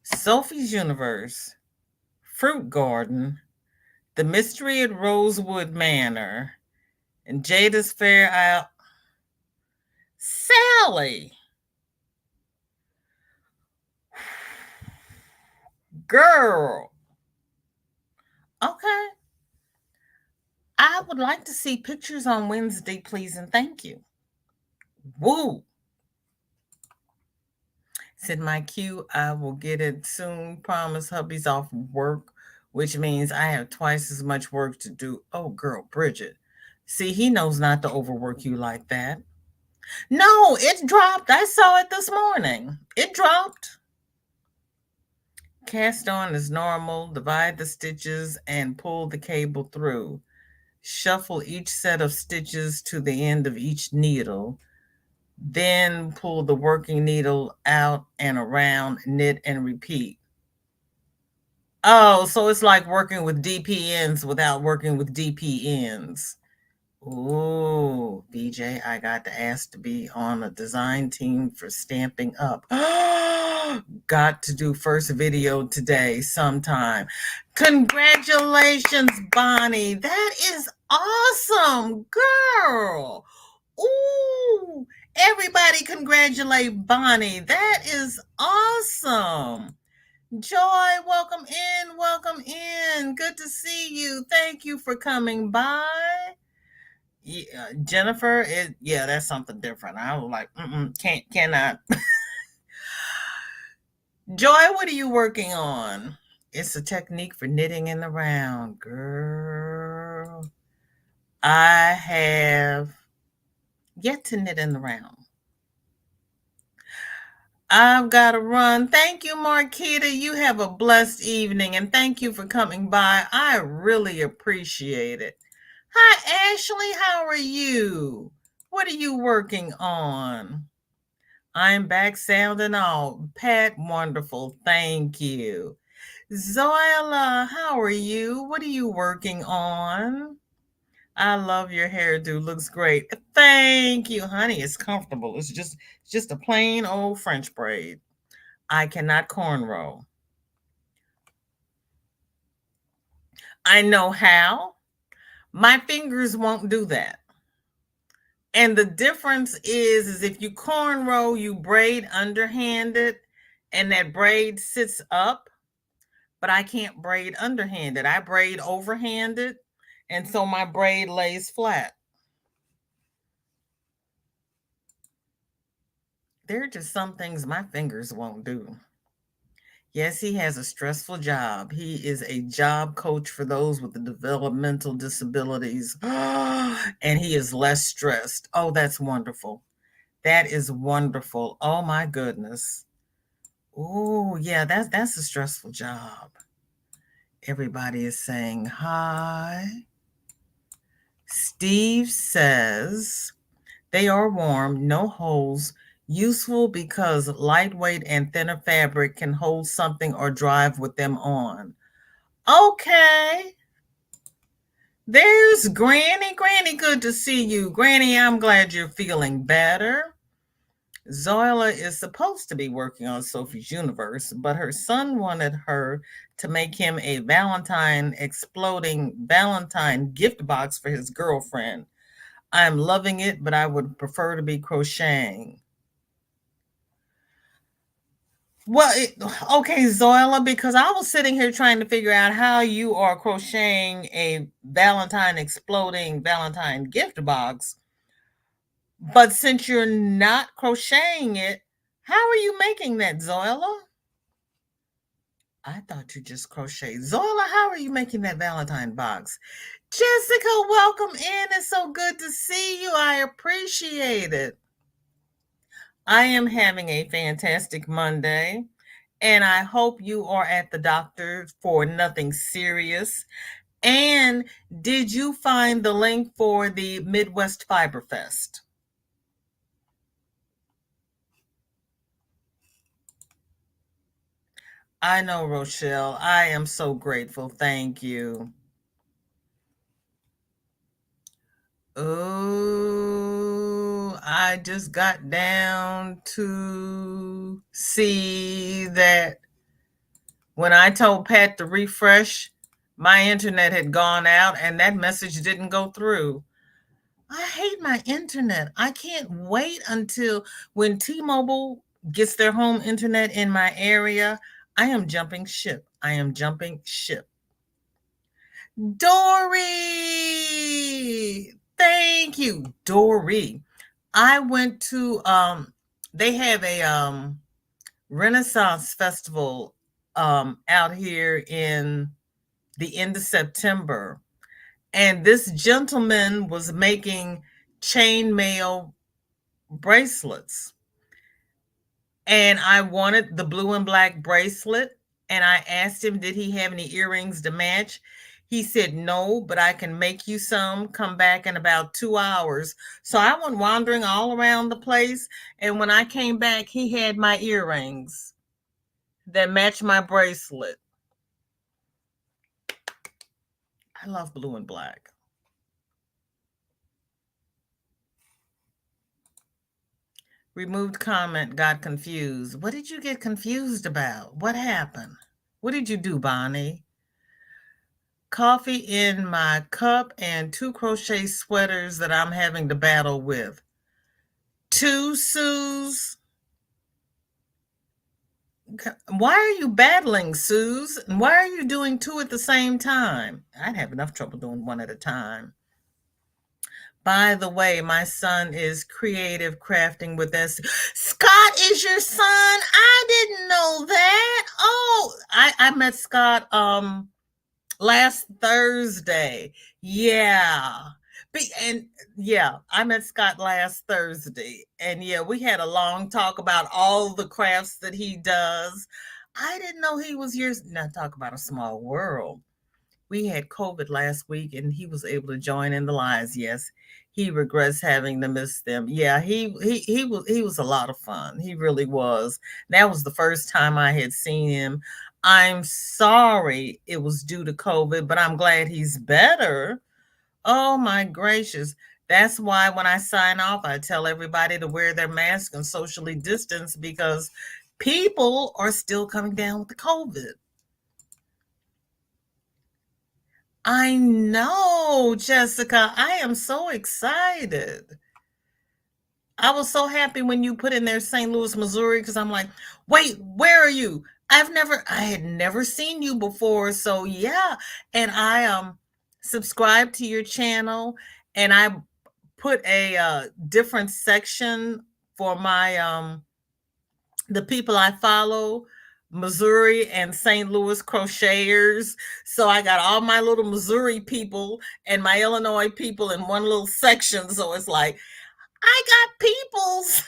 Sophie's Universe, Fruit Garden, The Mystery at Rosewood Manor, and Jada's Fair Isle. Sally, girl. Okay. I would like to see pictures on Wednesday, please, and thank you. Woo. Said my cue, I will get it soon. Promise hubby's off work, which means I have twice as much work to do. Oh, girl, Bridget. See, he knows not to overwork you like that. No, it dropped. I saw it this morning. It dropped. Cast on as normal, divide the stitches and pull the cable through. Shuffle each set of stitches to the end of each needle. Then pull the working needle out and around, knit and repeat. Oh, so it's like working with DPNs without working with DPNs. Ooh, BJ, I got to ask to be on a design team for Stamping Up. Got to do first video today sometime. Congratulations, Bonnie. That is awesome, girl. Ooh, everybody congratulate Bonnie. That is awesome. Joy, welcome in, welcome in. Good to see you. Thank you for coming by. Yeah, Jennifer, yeah, that's something different. I was like, cannot. Joy, what are you working on? It's a technique for knitting in the round, girl. I have yet to knit in the round. I've got to run. Thank you, Marquita. You have a blessed evening, and thank you for coming by. I really appreciate it. Hi, Ashley. How are you? What are you working on? I'm back, sound and all. Pat, wonderful. Thank you. Zoila, how are you? What are you working on? I love your hairdo. Looks great. Thank you, honey. It's comfortable. It's just a plain old French braid. I cannot cornrow. I know how. My fingers won't do that. And the difference is if you cornrow, you braid underhanded and that braid sits up, but I can't braid underhanded. I braid overhanded, and so my braid lays flat. There are just some things my fingers won't do. Yes, he has a stressful job. He is a job coach for those with the developmental disabilities, and he is less stressed. Oh, that's wonderful. That is wonderful. Oh my goodness. Oh, yeah, that's a stressful job. Everybody is saying hi. Steve says they are warm, no holes, useful because lightweight and thinner fabric can hold something or drive with them on. Okay. There's Granny. Granny, good to see you. Granny, I'm glad you're feeling better. Zoila is supposed to be working on Sophie's Universe, but her son wanted her to make him a Valentine exploding Valentine gift box for his girlfriend. I'm loving it, but I would prefer to be crocheting. Well, okay, Zoila, because I was sitting here trying to figure out how you are crocheting a Valentine exploding Valentine gift box. But since you're not crocheting it, how are you making that, Zoila? I thought you just crocheted. Zola, how are you making that Valentine box? Jessica, welcome in. It's so good to see you. I appreciate it. I am having a fantastic Monday, and I hope you are at the doctor for nothing serious. And did you find the link for the Midwest Fiber Fest? I know, Rochelle. I am so grateful. Thank you. Oh, I just got down to see that when I told Pat to refresh, my internet had gone out and that message didn't go through. I hate my internet. I can't wait until when T-Mobile gets their home internet in my area. I am jumping ship. I am jumping ship. Dory, thank you, Dory. I went to they have a Renaissance festival out here in the end of September, and this gentleman was making chainmail bracelets, and I wanted the blue and black bracelet, and I asked him did he have any earrings to match. He said no, but I can make you some. Come back in about 2 hours. So I went wandering all around the place, and when I came back he had my earrings that matched my bracelet. I love blue and black. Removed comment, got confused. What did you get confused about? What happened? What did you do, Bonnie? Coffee in my cup and two crochet sweaters that I'm having to battle with. Two, Suze? Why are you battling, Suze? Why are you doing two at the same time? I'd have enough trouble doing one at a time. By the way, my son is creative crafting with us. Scott is your son? I didn't know that. Oh, I met Scott last Thursday. Yeah. And yeah, I met Scott last Thursday. And yeah, we had a long talk about all the crafts that he does. I didn't know he was yours. Now, talk about a small world. We had COVID last week and he was able to join in the lives. Yes, he regrets having to miss them. Yeah, he was a lot of fun. He really was. That was the first time I had seen him. I'm sorry it was due to COVID, but I'm glad he's better. Oh my gracious. That's why when I sign off, I tell everybody to wear their mask and socially distance because people are still coming down with the COVID. I know, Jessica. I am so excited. I was so happy when you put in there St. Louis, Missouri, because I'm like, wait, where are you? I had never seen you before. So yeah. And I subscribed to your channel and I put a different section for my the people I follow, Missouri and St. Louis crocheters. So I got all my little Missouri people and my Illinois people in one little section. So it's like, I got peoples.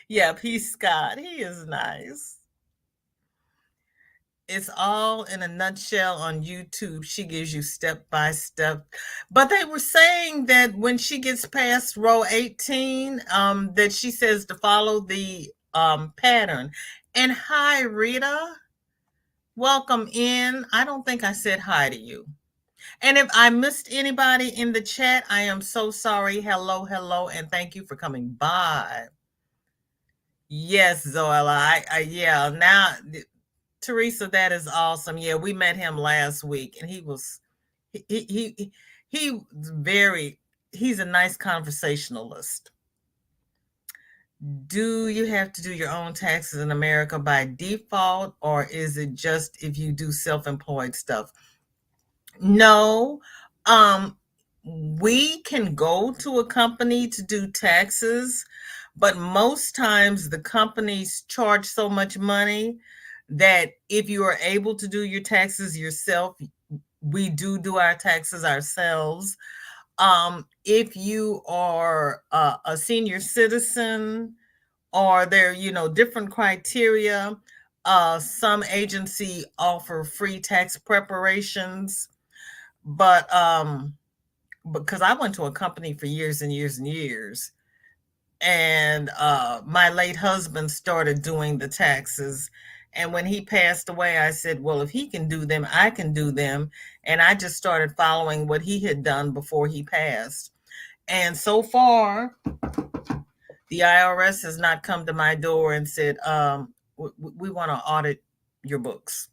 Yep, he's Scott. He is nice. It's all in a nutshell on YouTube. She gives you step by step. But they were saying that when she gets past row 18, that she says to follow the pattern. And hi, Rita. Welcome in. I don't think I said hi to you. And if I missed anybody in the chat, I am so sorry. Hello, hello, and thank you for coming by. Yes, Zoila. Yeah. Now, Teresa, that is awesome. Yeah, we met him last week, and he very he's a nice conversationalist. Do you have to do your own taxes in America by default, or is it just if you do self-employed stuff? No. We can go to a company to do taxes, But most times the companies charge so much money that if you are able to do your taxes yourself, we do our taxes ourselves. If you are a senior citizen, or there, different criteria. Some agency offer free tax preparations, but because I went to a company for years and years and years, and my late husband started doing the taxes. And when he passed away, I said, well, if he can do them, I can do them. And I just started following what he had done before he passed. And so far, the IRS has not come to my door and said, we want to audit your books.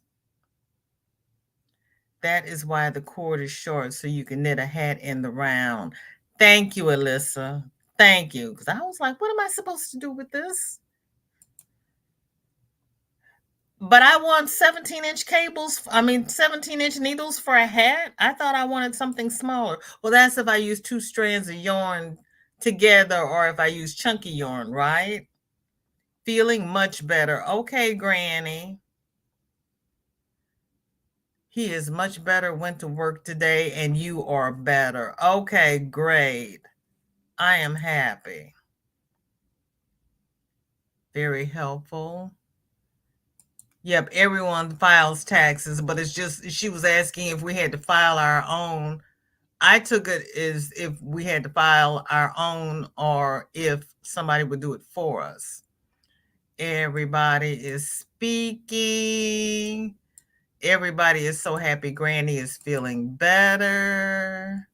That is why the cord is short, so you can knit a hat in the round. Thank you, Alyssa. Thank you. Because I was like, what am I supposed to do with this? But I want 17-inch cables. I mean, 17-inch needles for a hat. I thought I wanted something smaller. Well, that's if I use two strands of yarn together or if I use chunky yarn, right? Feeling much better. Okay, Granny. He is much better, went to work today, and you are better. Okay, great. I am happy. Very helpful. Yep, everyone files taxes, but it's just she was asking if we had to file our own. I took it as if we had to file our own or if somebody would do it for us. Everybody is speaking. Everybody is so happy Granny is feeling better.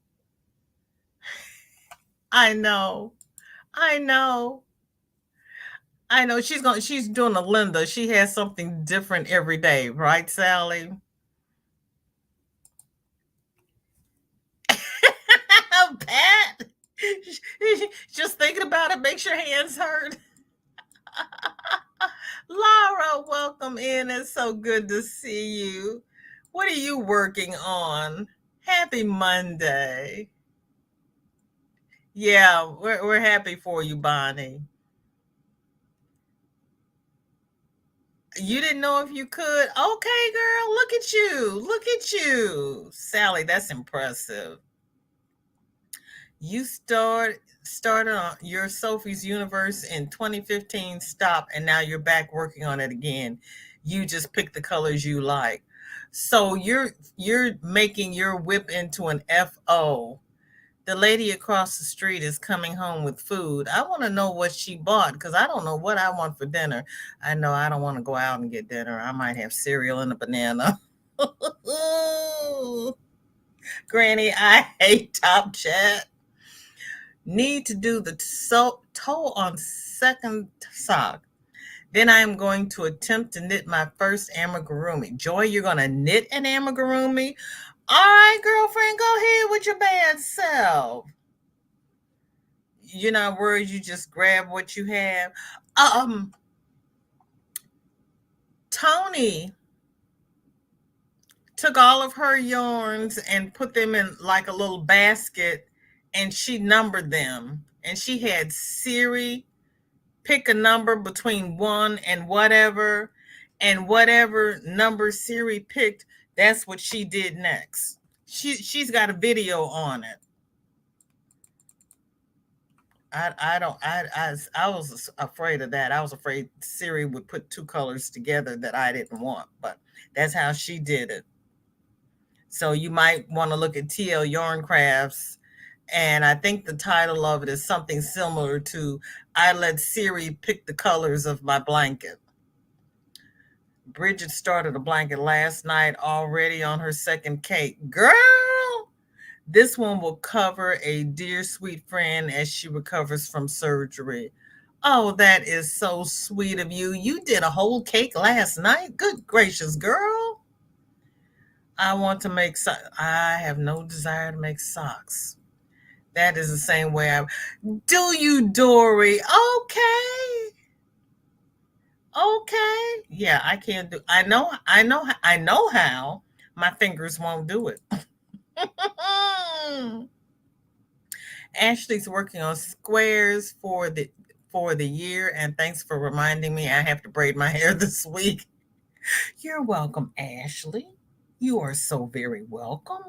I know. I know. I know she's doing a Linda. She has something different every day, right, Sally? Pat. Just thinking about it makes your hands hurt. Laura, welcome in. It's so good to see you. What are you working on? Happy Monday. Yeah, we're happy for you, Bonnie. You didn't know if you could? Okay, girl, look at you. Look at you. Sally, that's impressive. You started on your Sophie's Universe in 2015, stop, and now you're back working on it again. You just pick the colors you like. So you're making your whip into an FO. The lady across the street is coming home with food. I want to know what she bought because I don't know what I want for dinner. I know I don't want to go out and get dinner. I might have cereal and a banana. Granny, I hate Top Chat. Need to do the toe on second sock. Then I am going to attempt to knit my first amigurumi. Joy, you're going to knit an amigurumi? All right, girlfriend, go ahead with your bad self. You're not worried, you just grab what you have. Um, Tony took all of her yarns and put them in like a little basket and she numbered them. And she had Siri pick a number between one and whatever number Siri picked, that's what she did next. She's got a video on it. I don't I was afraid of that. I was afraid Siri would put two colors together that I didn't want, but that's how she did it. So you might want to look at TL Yarn Crafts, and I think the title of it is something similar to I let Siri pick the colors of my blanket. Bridget started a blanket last night already on her second cake. Girl, this one will cover a dear sweet friend as she recovers from surgery. Oh, that is so sweet of you. You did a whole cake last night? Good gracious, girl. I want to make I have no desire to make socks. That is the same way I do you, Dory. Okay. Okay. Yeah, I can't do I know how. My fingers won't do it. Ashley's working on squares for for the year. And thanks for reminding me I have to braid my hair this week. You're welcome, Ashley. You are so very welcome.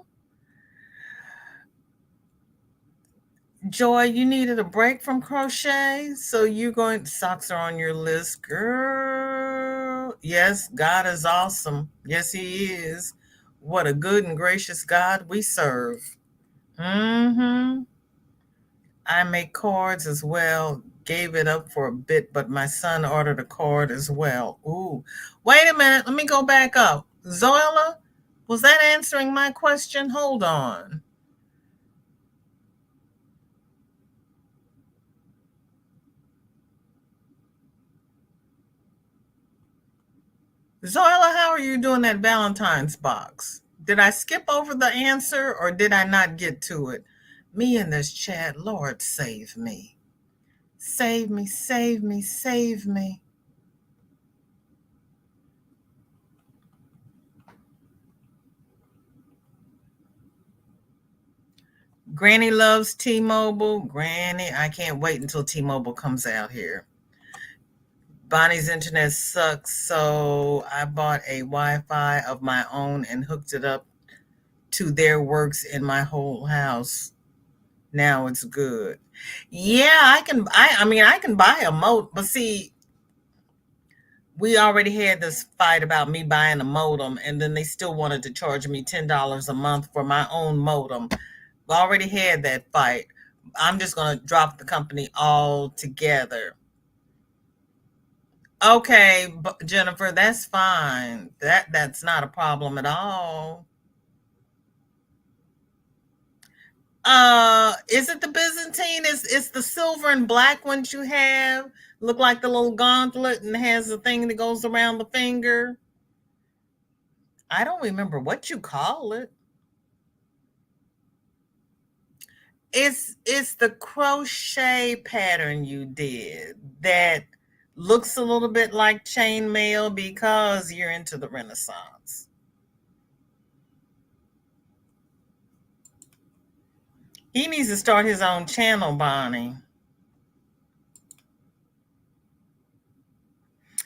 Joy, you needed a break from crochet, so you're going, socks are on your list, girl. Yes, God is awesome. Yes, He is. What a good and gracious God we serve. Mm-hmm. I make cards as well. Gave it up for a bit, but my son ordered a card as well. Ooh. Wait a minute. Let me go back up. Zoila, was that answering my question? Hold on. Zoila, how are you doing that Valentine's box? Did I skip over the answer or did I not get to it? Me in this chat, Lord, save me. Save me, save me, save me. Granny loves T-Mobile. Granny, I can't wait until T-Mobile comes out here. Bonnie's internet sucks, so I bought a Wi-Fi of my own and hooked it up to their works in my whole house. Now it's good. Yeah, I can. I mean, I can buy a modem, but see, we already had this fight about me buying a modem, and then they still wanted to charge me $10 a month for my own modem. We already had that fight. I'm just going to drop the company altogether. Okay, Jennifer, that's fine. That's not a problem at all. Is it the Byzantine? It's the silver and black ones you have? Look like the little gauntlet and has the thing that goes around the finger. I don't remember what you call it. It's the crochet pattern you did that looks a little bit like chainmail because you're into the Renaissance. He needs to start his own channel, Bonnie.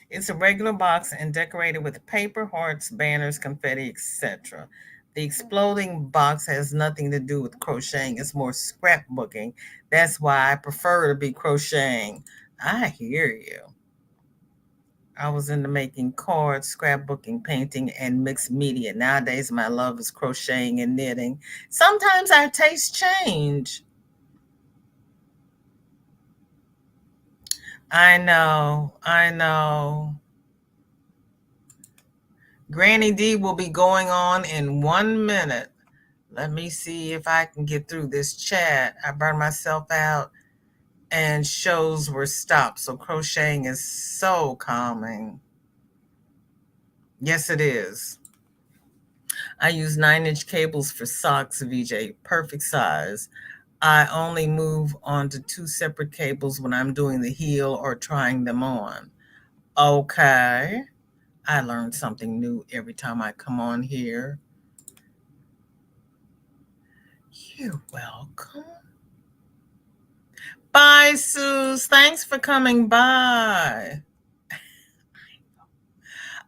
It's a regular box and decorated with paper, hearts, banners, confetti, etc. The exploding box has nothing to do with crocheting. It's more scrapbooking. That's why I prefer to be crocheting. I hear you. I was into making cards, scrapbooking, painting, and mixed media. Nowadays, my love is crocheting and knitting. Sometimes our tastes change. I know. I know. Granny D will be going on in 1 minute. Let me see if I can get through this chat. I burned myself out and shows were stopped. So crocheting is so calming. Yes, it is. I use 9-inch cables for socks, VJ. Perfect size. I only move onto two separate cables when I'm doing the heel or trying them on. Okay. I learn something new every time I come on here. You're welcome. Bye, Suze. Thanks for coming by.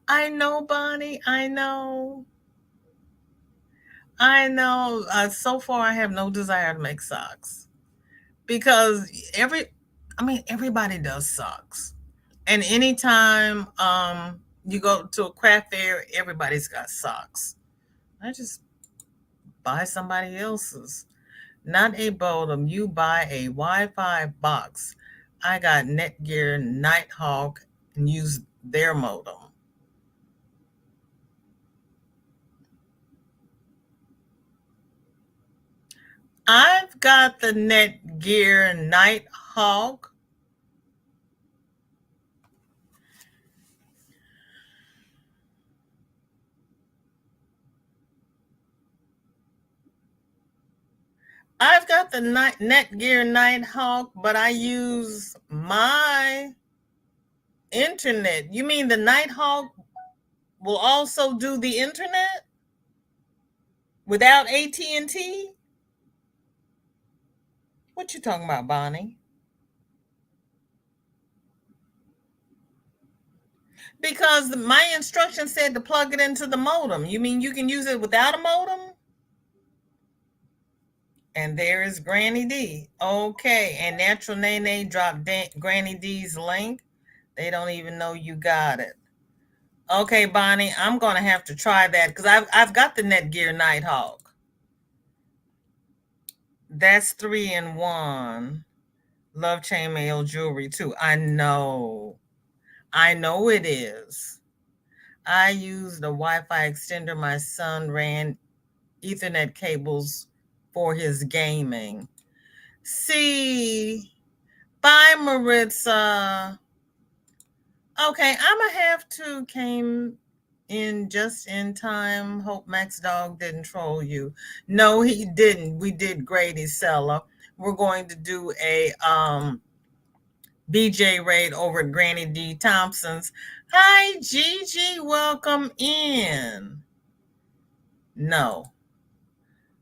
I know, Bonnie. I know. I know. So far, I have no desire to make socks because everybody does socks. And anytime you go to a craft fair, everybody's got socks. I just buy somebody else's. Not a Bodum. You buy a Wi-Fi box. I got Netgear, Nighthawk, and use their modem. I've got the Netgear Nighthawk. I've got the Netgear Nighthawk, but I use my internet. You mean the Nighthawk will also do the internet without AT&T? What you talking about, Bonnie? Because my instruction said to plug it into the modem. You mean you can use it without a modem? And there is Granny D. Okay, and Natural Nene dropped Granny D's link. They don't even know you got it. Okay, Bonnie, I'm gonna have to try that because I've got the Netgear Nighthawk. That's 3 in 1. Love chainmail jewelry too. I know it is. I used a Wi-Fi extender. My son ran Ethernet cables for his gaming. See, bye, Maritza. Okay, I'ma have to came in just in time. Hope Max Dog didn't troll you. No, he didn't. We did Grady Seller. We're going to do a BJ raid over at Granny D Thompson's. Hi, Gigi. Welcome in. No.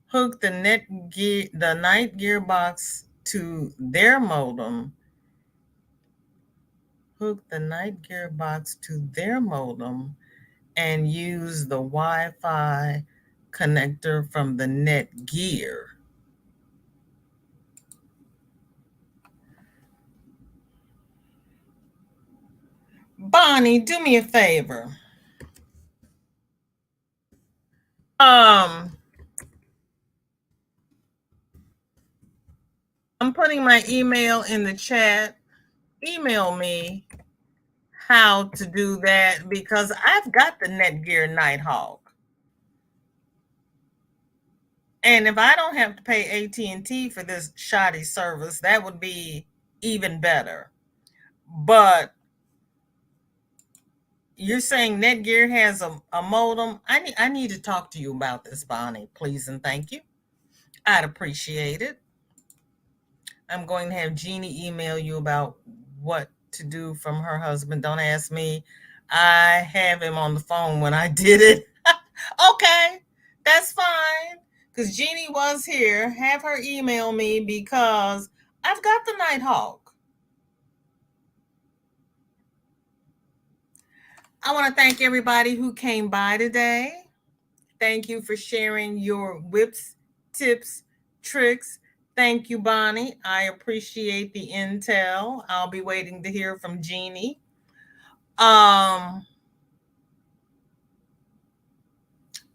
Hook the night gearbox to their modem. Hook the night gearbox to their modem and use the Wi-Fi connector from the Netgear. Bonnie, do me a favor. Um, I'm putting my email in the chat. Email me how to do that because I've got the Netgear Nighthawk. And if I don't have to pay AT&T for this shoddy service, that would be even better. But you're saying Netgear has a modem. I need to talk to you about this, Bonnie, please and thank you. I'd appreciate it. I'm going to have Jeannie email you about what to do from her husband. Don't ask me. I have him on the phone when I did it. Okay, that's fine. Because Jeannie was here. Have her email me because I've got the Nighthawk. I want to thank everybody who came by today. Thank you for sharing your whips, tips, tricks. Thank you, Bonnie. I appreciate the intel. I'll be waiting to hear from Jeannie. Um.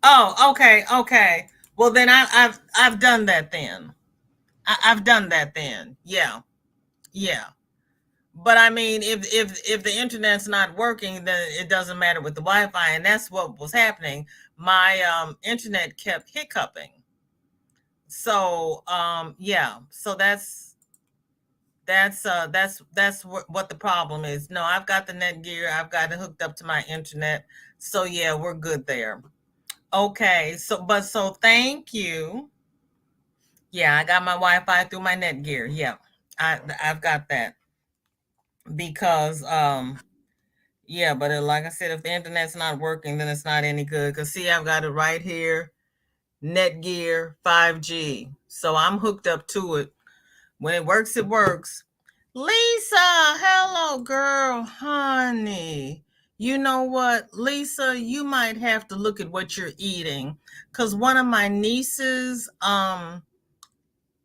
Oh, okay, okay. Well, then I've done that then. I've done that then. Yeah, yeah. But I mean, if the internet's not working, then it doesn't matter with the Wi-Fi, and that's what was happening. My internet kept hiccuping. So yeah, so that's what the problem is. No, I've got the Netgear. I've got it hooked up to my internet. So yeah, we're good there. Okay, so thank you. Yeah, I got my Wi-Fi through my Netgear. Yeah, I've got that because yeah, but like I said, if the internet's not working, then it's not any good. Cause see, I've got it right here, Netgear 5G, so I'm hooked up to it. When it works, it works. Lisa, hello, girl, honey. You know what, Lisa? You might have to look at what you're eating, cause one of my nieces,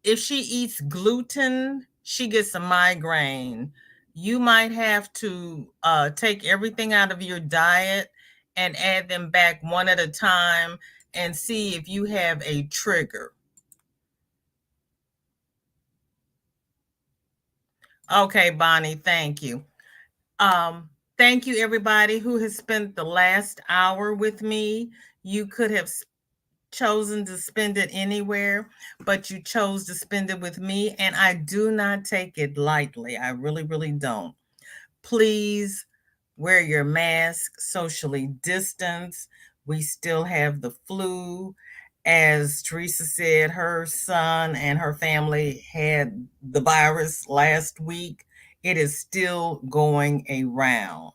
if she eats gluten, she gets a migraine. You might have to take everything out of your diet and add them back one at a time and see if you have a trigger. Okay, Bonnie, thank you. Thank you, everybody who has spent the last hour with me. You could have chosen to spend it anywhere, but you chose to spend it with me, and I do not take it lightly. I really, really don't. Please wear your mask, socially distance. We still have the flu. As Teresa said, her son and her family had the virus last week. It is still going around.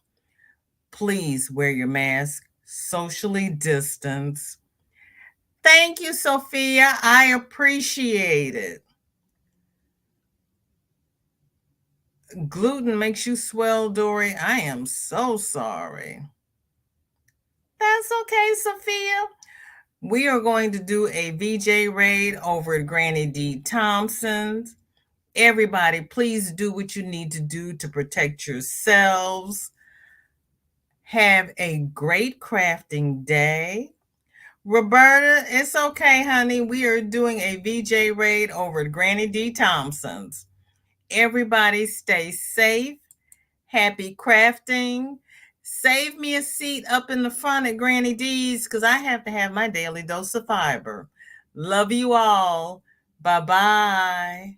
Please wear your mask, socially distance. Thank you, Sophia. I appreciate it. Gluten makes you swell, Dory. I am so sorry. That's okay, Sophia. We are going to do a VJ raid over at Granny D. Thompson's. Everybody, please do what you need to do to protect yourselves. Have a great crafting day. Roberta, it's okay, honey. We are doing a VJ raid over at Granny D. Thompson's. Everybody stay safe. Happy crafting. Save me a seat up in the front at Granny D's because I have to have my daily dose of fiber. Love you all. Bye bye.